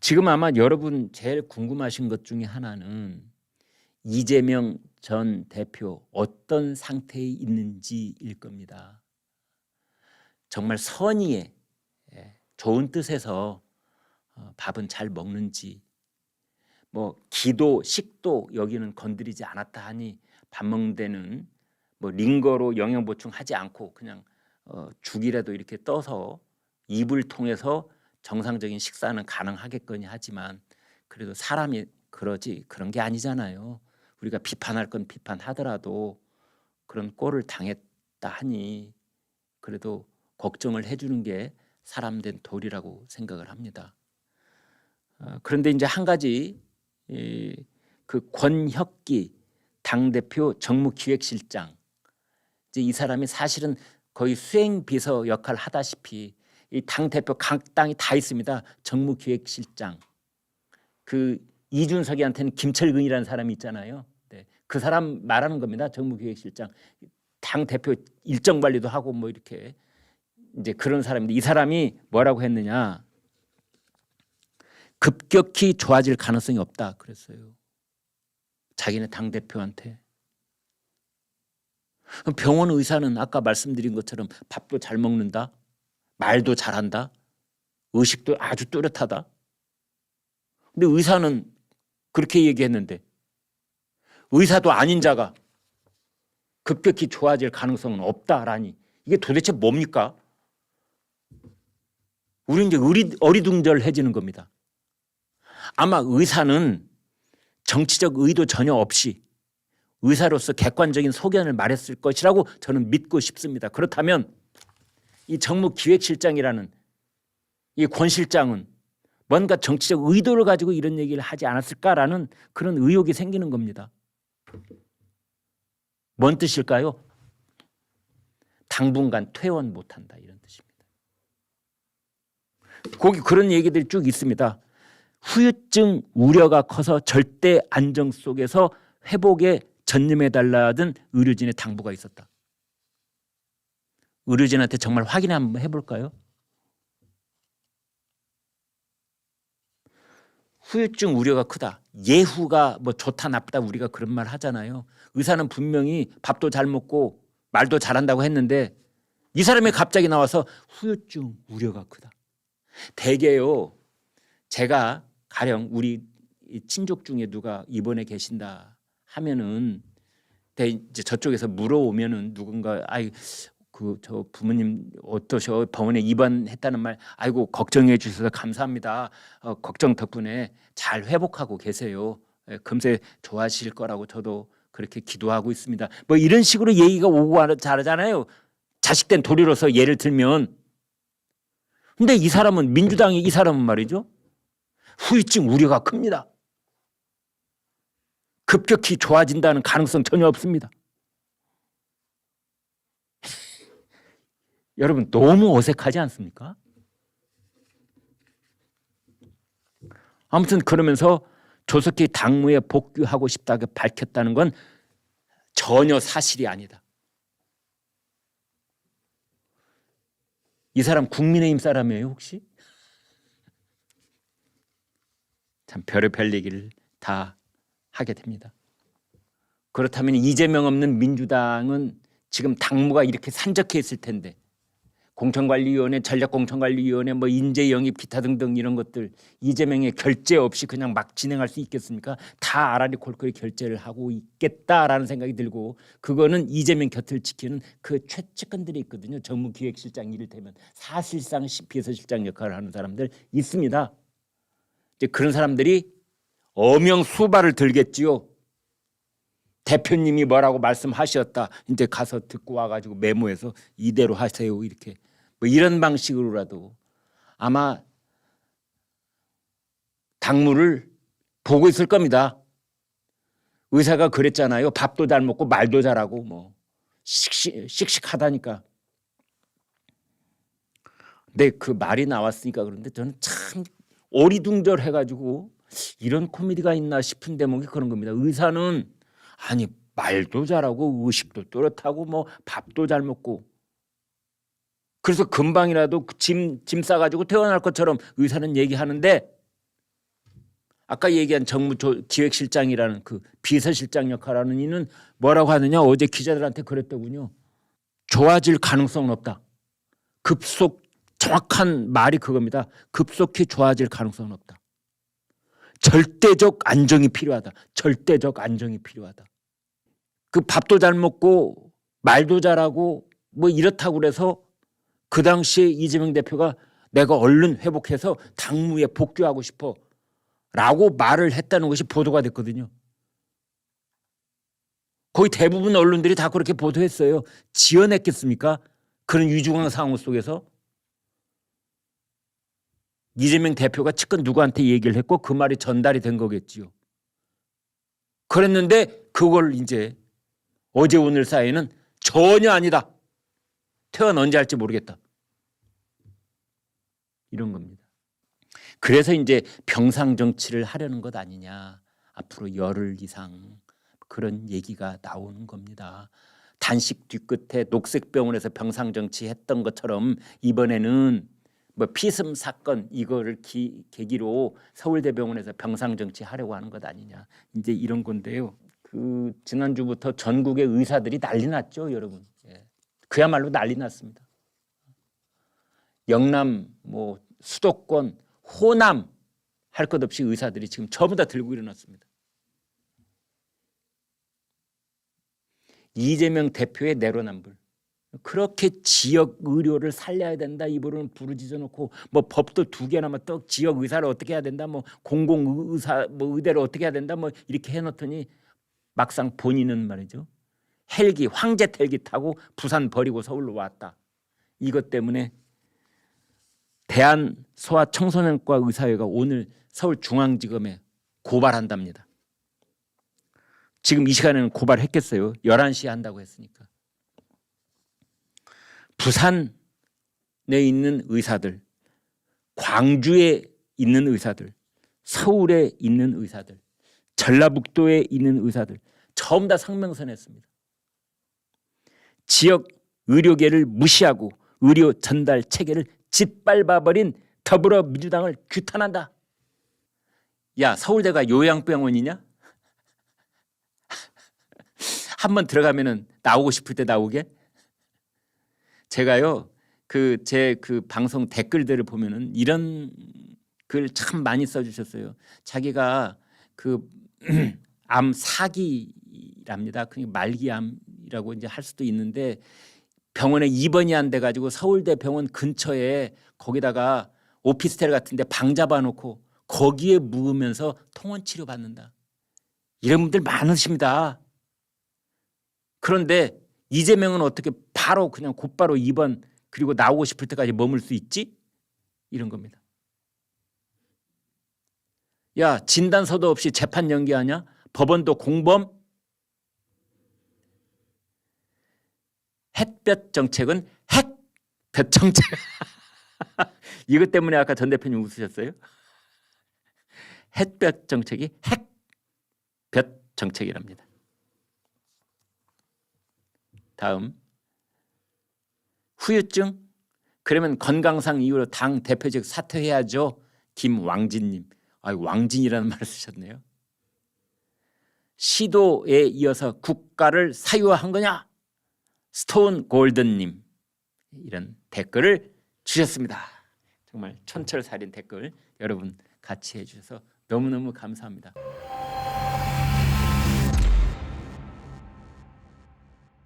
지금 아마 여러분 제일 궁금하신 것 중에 하나는 이재명 전 대표 어떤 상태에 있는지일 겁니다. 정말 선의의 좋은 뜻에서 밥은 잘 먹는지, 뭐 기도, 식도 여기는 건드리지 않았다 하니 밥 먹는 데는 뭐 링거로 영양 보충하지 않고 그냥 죽이라도 이렇게 떠서 입을 통해서 정상적인 식사는 가능하겠거니 하지만 그래도 사람이 그러지 그런 게 아니잖아요. 우리가 비판할 건 비판하더라도 그런 꼴을 당했다 하니 그래도 걱정을 해주는 게 사람된 도리라고 생각을 합니다. 그런데 이제 한 가지 그 권혁기 당대표 정무기획실장, 이제 이 사람이 사실은 거의 수행비서 역할을 하다시피 이 당대표 각 당이 다 있습니다. 정무기획실장, 그 이준석이한테는 김철근이라는 사람이 있잖아요. 네, 그 사람 말하는 겁니다. 정무기획실장, 당대표 일정 관리도 하고 뭐 이렇게 이제 그런 사람인데, 이 사람이 뭐라고 했느냐, 급격히 좋아질 가능성이 없다 그랬어요. 자기네 당대표한테. 병원 의사는 아까 말씀드린 것처럼 밥도 잘 먹는다, 말도 잘한다, 의식도 아주 뚜렷하다. 근데 의사는 그렇게 얘기했는데 의사도 아닌 자가 급격히 좋아질 가능성은 없다라니 이게 도대체 뭡니까? 우리 이제 어리둥절해지는 겁니다. 아마 의사는 정치적 의도 전혀 없이 의사로서 객관적인 소견을 말했을 것이라고 저는 믿고 싶습니다. 그렇다면 이 정무기획실장이라는 이 권 실장은 뭔가 정치적 의도를 가지고 이런 얘기를 하지 않았을까라는 그런 의혹이 생기는 겁니다. 뭔 뜻일까요? 당분간 퇴원 못한다 이런 뜻입니다. 거기 그런 얘기들이 쭉 있습니다. 후유증 우려가 커서 절대 안정 속에서 회복에 전념해달라던 의료진의 당부가 있었다. 의료진한테 정말 확인 한번 해볼까요? 후유증 우려가 크다. 예후가 뭐 좋다 나쁘다 우리가 그런 말 하잖아요. 의사는 분명히 밥도 잘 먹고 말도 잘한다고 했는데 이 사람이 갑자기 나와서 후유증 우려가 크다. 대개요, 제가 가령 우리 친족 중에 누가 입원해 계신다 하면은 이제 저쪽에서 물어오면은 누군가 저 부모님 어떠셔? 병원에 입원했다는 말, 아이고 걱정해 주셔서 감사합니다. 걱정 덕분에 잘 회복하고 계세요. 금세 좋아지실 거라고 저도 그렇게 기도하고 있습니다. 뭐 이런 식으로 얘기가 오고 잘하잖아요. 자식된 도리로서 예를 들면. 근데 이 사람은, 민주당이 이 사람은 말이죠, 후유증 우려가 큽니다. 급격히 좋아진다는 가능성 전혀 없습니다. 여러분 너무 어색하지 않습니까? 아무튼 그러면서 조속히 당무에 복귀하고 싶다고 밝혔다는 건 전혀 사실이 아니다. 이 사람 국민의힘 사람이에요 혹시? 참 별의별 얘기를 다 하게 됩니다. 그렇다면 이재명 없는 민주당은 지금 당무가 이렇게 산적해 있을 텐데, 공천관리위원회, 전략공천관리위원회, 뭐 인재영입 기타 등등 이런 것들 이재명의 결재 없이 그냥 막 진행할 수 있겠습니까? 다 아라리 콜콜이 결재를 하고 있겠다라는 생각이 들고, 그거는 이재명 곁을 지키는 그 최측근들이 있거든요. 정무기획실장 이를테면 사실상 비서실장 역할을 하는 사람들 있습니다. 이제 그런 사람들이 어명수발을 들겠지요. 대표님이 뭐라고 말씀하셨다, 이제 가서 듣고 와가지고 메모해서 이대로 하세요, 이렇게 뭐 이런 방식으로라도 아마 당무를 보고 있을 겁니다. 의사가 그랬잖아요. 밥도 잘 먹고 말도 잘하고 뭐 씩씩하다니까. 근데 그 말이 나왔으니까 그런데 저는 참 어리둥절해가지고 이런 코미디가 있나 싶은 대목이 그런 겁니다. 의사는 아니 말도 잘하고 의식도 또렷하고 뭐 밥도 잘 먹고, 그래서 금방이라도 짐 싸가지고 퇴원할 것처럼 의사는 얘기하는데 아까 얘기한 기획실장이라는 그 비서실장 역할하는 이는 뭐라고 하느냐? 어제 기자들한테 그랬더군요. 좋아질 가능성은 없다. 정확한 말이 그겁니다. 급속히 좋아질 가능성은 없다. 절대적 안정이 필요하다. 절대적 안정이 필요하다. 그 밥도 잘 먹고 말도 잘하고 뭐 이렇다고 그래서 그 당시에 이재명 대표가 내가 얼른 회복해서 당무에 복귀하고 싶어 라고 말을 했다는 것이 보도가 됐거든요. 거의 대부분 언론들이 다 그렇게 보도했어요. 지어냈겠습니까? 그런 위중한 상황 속에서. 이재명 대표가 측근 누구한테 얘기를 했고 그 말이 전달이 된 거겠지요. 그랬는데 그걸 이제 어제 오늘 사이에는 전혀 아니다. 퇴원 언제 할지 모르겠다. 이런 겁니다. 그래서 이제 병상 정치를 하려는 것 아니냐. 앞으로 열흘 이상 그런 얘기가 나오는 겁니다. 단식 뒤끝에 녹색병원에서 병상 정치했던 것처럼 이번에는 뭐 피습 사건 이거를 계기로 서울대병원에서 병상 정치하려고 하는 것 아니냐. 이제 이런 건데요. 그 지난주부터 전국의 의사들이 난리 났죠, 여러분. 예. 그야말로 난리 났습니다. 영남, 뭐 수도권, 호남 할 것 없이 의사들이 지금 전부 다 들고 일어났습니다. 이재명 대표의 내로남불. 그렇게 지역 의료를 살려야 된다 입으로는 부르짖어 놓고 뭐 법도 2개나 또 지역 의사를 어떻게 해야 된다 뭐 공공 의사 뭐 의대를 어떻게 해야 된다 뭐 이렇게 해놓더니 막상 본인은 말이죠. 헬기 황제 헬기 타고 부산 버리고 서울로 왔다. 이것 때문에 대한소아청소년과 의사회가 오늘 서울중앙지검에 고발한답니다. 지금 이 시간에는 고발했겠어요. 11시에 한다고 했으니까. 부산에 있는 의사들, 광주에 있는 의사들, 서울에 있는 의사들, 전라북도에 있는 의사들 전부 다 성명서냈습니다. 지역 의료계를 무시하고 의료 전달 체계를 짓밟아버린 더불어민주당을 규탄한다. 야, 서울대가 요양병원이냐? 한번 들어가면은 나오고 싶을 때 나오게? 제가요, 제 방송 댓글들을 보면은 이런 글 참 많이 써주셨어요. 자기가 암 사기랍니다. 그냥 말기암이라고 이제 할 수도 있는데 병원에 입원이 안 돼가지고 서울대 병원 근처에 거기다가 오피스텔 같은데 방 잡아놓고 거기에 묵으면서 통원 치료 받는다. 이런 분들 많으십니다. 그런데 이재명은 어떻게 바로 그냥 곧바로 입원 그리고 나오고 싶을 때까지 머물 수 있지? 이런 겁니다. 야, 진단서도 없이 재판 연기하냐? 법원도 공범? 햇볕 정책은 핵볕 정책. 이것 때문에 아까 전 대표님 웃으셨어요? 햇볕 정책이 핵볕 정책이랍니다. 다음 후유증? 그러면 건강상 이유로 당 대표직 사퇴해야죠. 김왕진님. 왕진이라는 말을 쓰셨네요. 시도에 이어서 국가를 사유화한 거냐? 스톤 골든님. 이런 댓글을 주셨습니다. 정말 촌철살인 댓글 여러분 같이 해주셔서 너무너무 감사합니다.